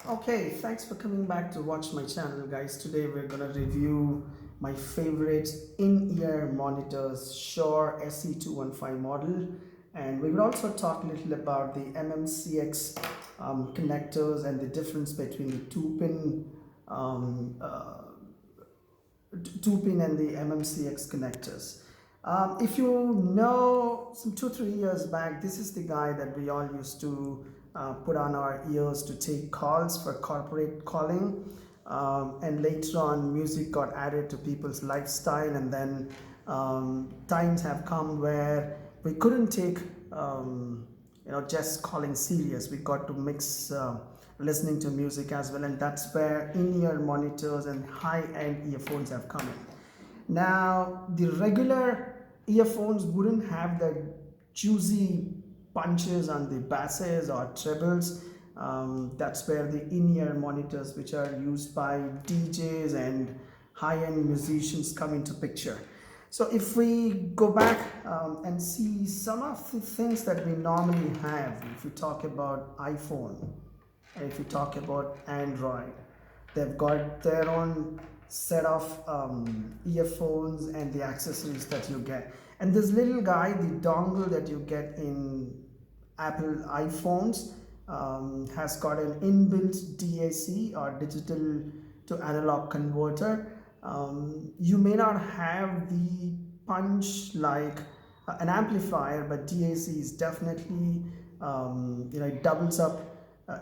Okay, thanks for coming back to watch my channel, guys. Today we're gonna review my favorite in-ear monitors, Shure SE215 model, and we will also talk a little about the MMCX connectors and the difference between the um, uh, two pin and the MMCX connectors. If you know, some 2-3 years back, this is the guy that we all used to put on our ears to take calls for corporate calling. And later on, music got added to people's lifestyle, and then times have come where we couldn't take just calling serious. We got to mix listening to music as well, and that's where in-ear monitors and high-end earphones have come in. Now, the regular earphones wouldn't have the juicy punches on the basses or trebles. That's where the in-ear monitors, which are used by DJs and high-end musicians, come into picture. So if we go back and see some of the things that we normally have, if we talk about iPhone, and if you talk about Android, they've got their own set of earphones and the accessories that you get. And this little guy, the dongle that you get in Apple iPhones, has got an inbuilt DAC, or digital to analog converter. You may not have the punch like an amplifier, but DAC is definitely, it doubles up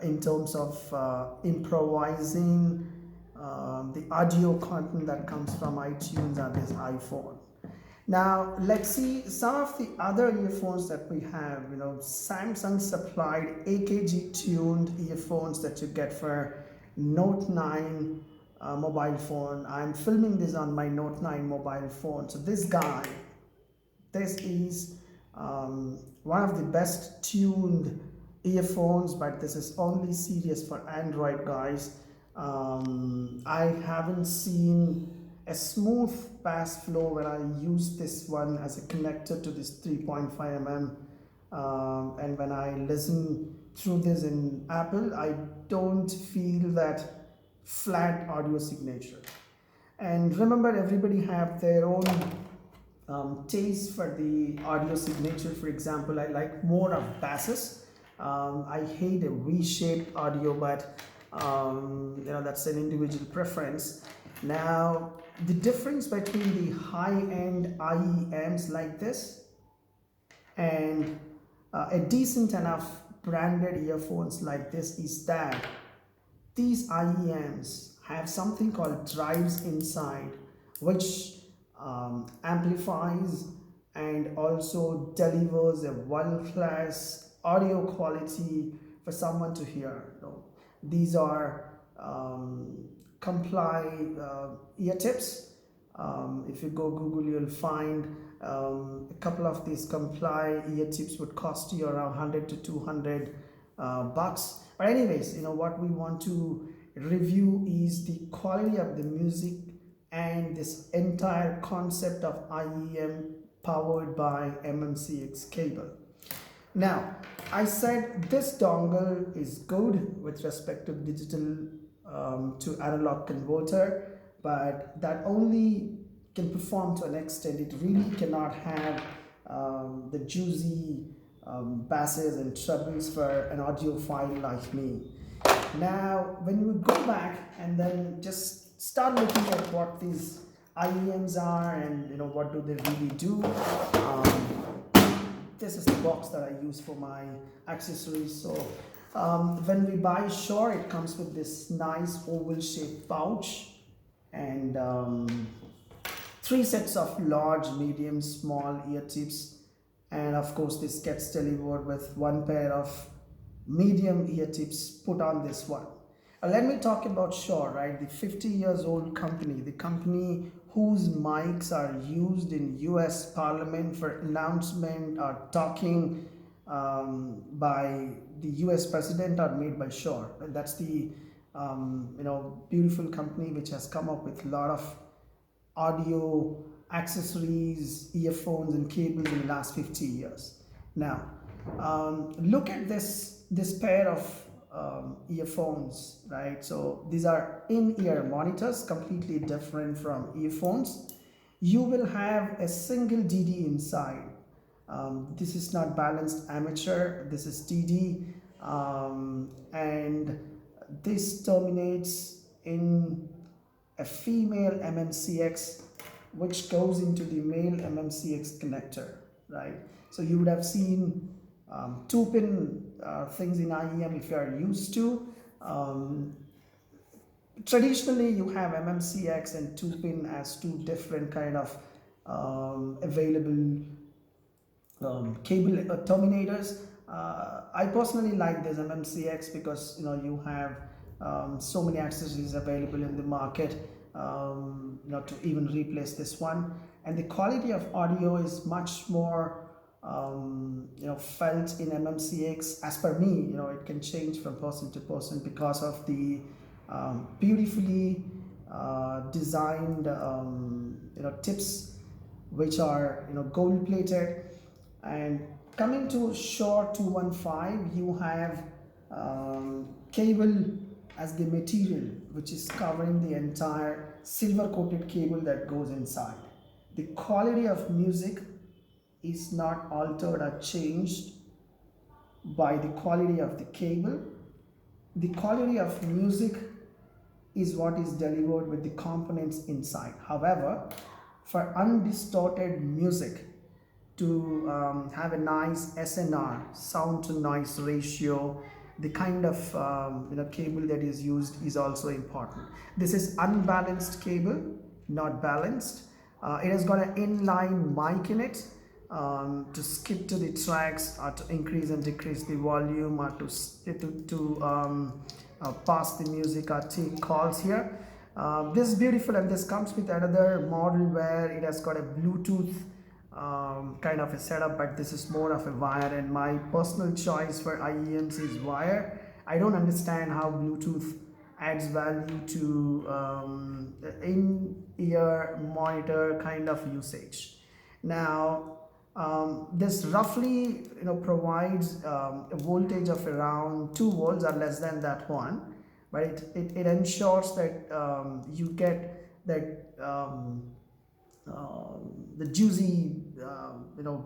in terms of improvising the audio content that comes from iTunes or this iPhone. Now let's see some of the other earphones that we have. Samsung supplied AKG tuned earphones that you get for Note 9 mobile phone. I'm filming this on my Note 9 mobile phone. So this is one of the best tuned earphones, but this is only serious for Android guys. I haven't seen a smooth pass flow when I use this one as a connector to this 3.5 mm, and when I listen through this in Apple, I don't feel that flat audio signature. And remember, everybody have their own taste for the audio signature. For example, I like more of basses. I hate a V-shaped audio, but that's an individual preference. Now, the difference between the high-end IEMs like this and a decent enough branded earphones like this is that these IEMs have something called drives inside, which amplifies and also delivers a world-class audio quality for someone to hear. These are Comply ear tips. If you go Google, you'll find a couple of these Comply ear tips would cost you around 100 to 200 bucks. But anyways, what we want to review is the quality of the music and this entire concept of IEM powered by MMCX cable. Now, I said this dongle is good with respect to digital to analog converter, but that only can perform to an extent. It really cannot have the juicy basses and trebles for an audiophile like me. Now, when you go back and then just start looking at what these IEMs are and what do they really do, this is the box that I use for my accessories. So when we buy Shure, it comes with this nice oval shaped pouch and 3 sets of large, medium, small ear tips, and of course this gets delivered with 1 pair of medium ear tips put on this one. Let me talk about Shure, right? The 50 years old company, the company whose mics are used in US Parliament for announcement or talking by the US president are made by Shure. And that's the beautiful company which has come up with a lot of audio accessories, earphones and cables in the last 50 years. Now, look at this pair of earphones, right? So these are in-ear monitors, completely different from earphones. You will have a single DD inside. This is not balanced amateur, this is DD, and this terminates in a female MMCX which goes into the male MMCX connector, right? So you would have seen two pin things in IEM if you are used to. Traditionally, you have MMCX and two pin as two different kind of available cable terminators. I personally like this MMCX because you have so many accessories available in the market, to even replace this one, and the quality of audio is much more felt in MMCX. As per me, it can change from person to person because of the beautifully designed tips which are gold plated. And coming to Shure 215, you have cable as the material which is covering the entire silver coated cable that goes inside. The quality of music is not altered or changed by the quality of the cable. The quality of music is what is delivered with the components inside. However, for undistorted music to have a nice SNR, sound to noise ratio, the kind of cable that is used is also important. This is unbalanced cable, not balanced. It has got an inline mic in it to skip to the tracks, or to increase and decrease the volume, or to pass the music or take calls here. This is beautiful, and this comes with another model where it has got a Bluetooth kind of a setup, but this is more of a wire, and my personal choice for IEMs is wire. I don't understand how Bluetooth adds value to in-ear monitor kind of usage. Now this roughly provides a voltage of around 2 volts or less than that one, but it ensures that you get that the juicy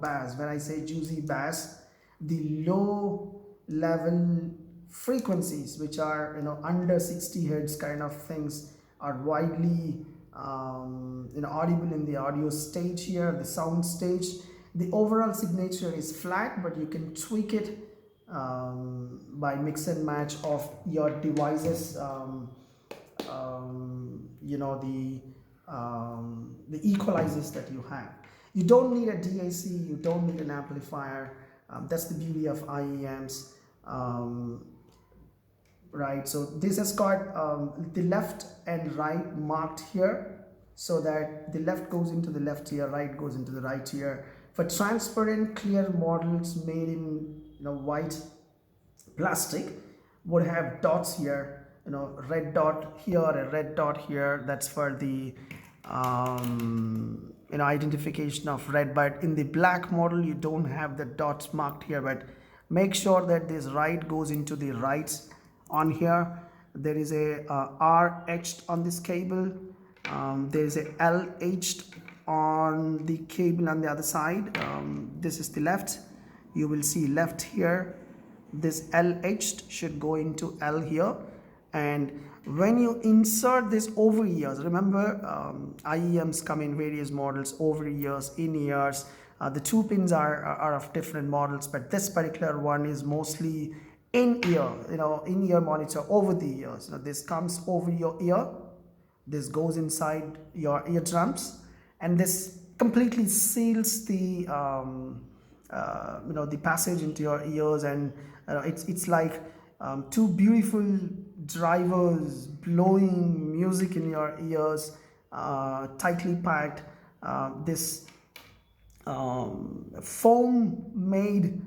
bass. When I say juicy bass, the low level frequencies which are under 60 hertz kind of things are widely audible in the audio stage here, the sound stage. The overall signature is flat, but you can tweak it by mix and match of your devices, the equalizers that you have. You don't need a DAC, you don't need an amplifier. That's the beauty of IEMs, right? So this has got the left and right marked here, so that the left goes into the left ear, right goes into the right ear. For transparent clear models made in white plastic, would have dots here, red dot here, a red dot here. That's for the identification of red. But in the black model, you don't have the dots marked here, but make sure that this right goes into the right on here. There is a R etched on this cable. There is a L etched on the cable on the other side. This is the left. You will see left here. This L etched should go into L here. And when you insert this over ears, remember IEMs come in various models: over ears, in ears. The two pins are of different models, but this particular one is mostly in ear, in ear monitor over the ears. This comes over your ear, this goes inside your eardrums, and this completely seals the the passage into your ears, and it's like two beautiful drivers blowing music in your ears, tightly packed. This foam made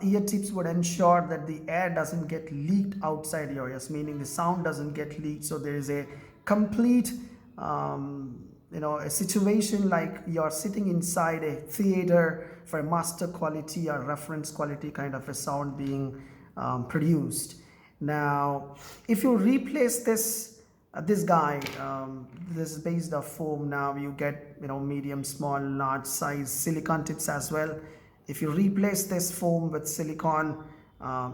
ear tips would ensure that the air doesn't get leaked outside your ears, meaning the sound doesn't get leaked. So there is a complete a situation like you're sitting inside a theater for a master quality or reference quality kind of a sound being produced. Now, if you replace this guy, this is based off foam. Now you get, medium, small, large size silicon tips as well. If you replace this foam with silicon,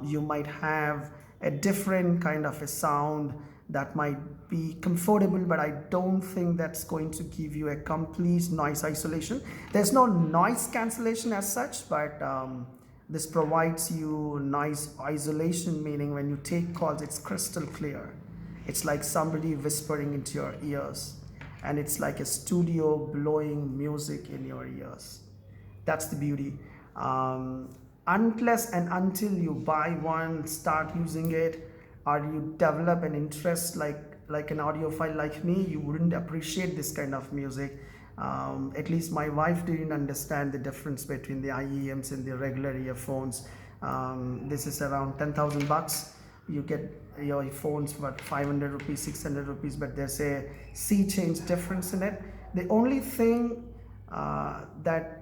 you might have a different kind of a sound that might be comfortable, but I don't think that's going to give you a complete noise isolation. There's no noise cancellation as such, but this provides you noise isolation, meaning when you take calls, it's crystal clear. It's like somebody whispering into your ears, and it's like a studio blowing music in your ears. That's the beauty. Unless and until you buy one, start using it, or you develop an interest like an audiophile like me, you wouldn't appreciate this kind of music. At least my wife didn't understand the difference between the IEMs and the regular earphones. This is around 10,000 bucks. You get your phones for 500 rupees, 600 rupees, but there's a sea change difference in it. The only thing that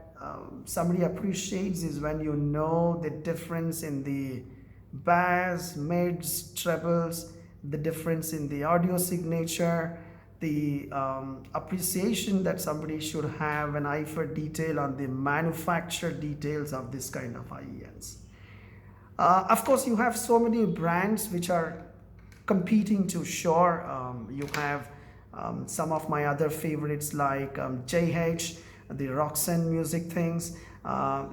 somebody appreciates is when you know the difference in the bass, mids, trebles, the difference in the audio signature, the appreciation that somebody should have an eye for detail on the manufacturer details of this kind of IENs. Of course, you have so many brands which are competing to Shure. You have some of my other favorites like JH, the Roxanne music things.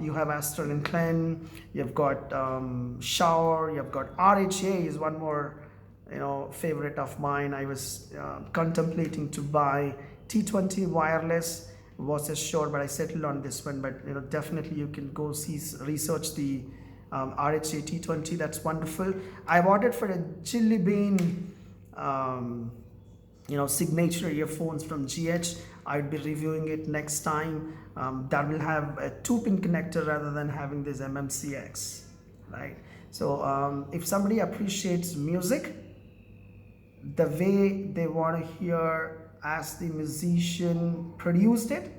You have Astral and Clen. You've got Shure. You've got RHA is one more favorite of mine. I was contemplating to buy T20 wireless versus Shure, but I settled on this one. But definitely you can go research the RHA T20. That's wonderful. I've ordered for a Chili Bean signature earphones from GH. I'll be reviewing it next time. That will have a 2-pin connector rather than having this MMCX, right? So if somebody appreciates music the way they want to hear as the musician produced it,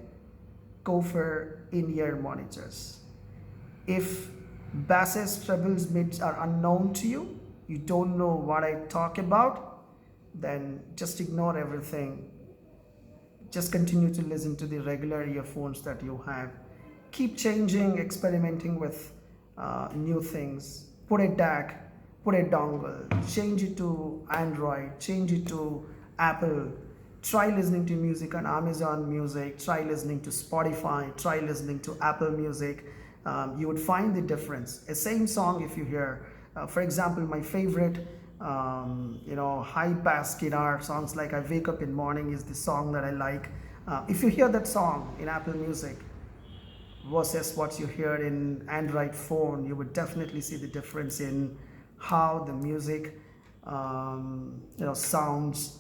go for in-ear monitors. If basses, trebles, mids are unknown to you, you don't know what I talk about, then just ignore everything. Just continue to listen to the regular earphones that you have. Keep changing, experimenting with new things. Put a DAC, put a dongle, change it to Android, change it to Apple. Try listening to music on Amazon Music, try listening to Spotify, try listening to Apple Music. You would find the difference. A same song, if you hear, for example, my favorite high bass guitar songs like I Wake Up in Morning is the song that I like. If you hear that song in Apple Music versus what you hear in Android phone, you would definitely see the difference in how the music sounds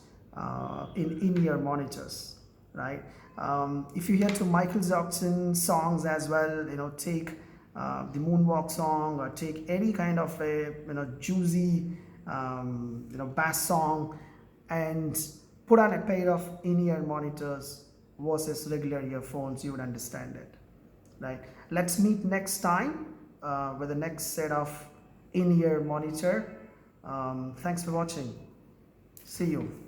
in in-ear monitors, right? If you hear to Michael Jackson songs as well, take the Moonwalk song, or take any kind of a juicy bass song and put on a pair of in-ear monitors versus regular earphones, you would understand it, right? Let's meet next time with the next set of in-ear monitor. Thanks for watching. See you.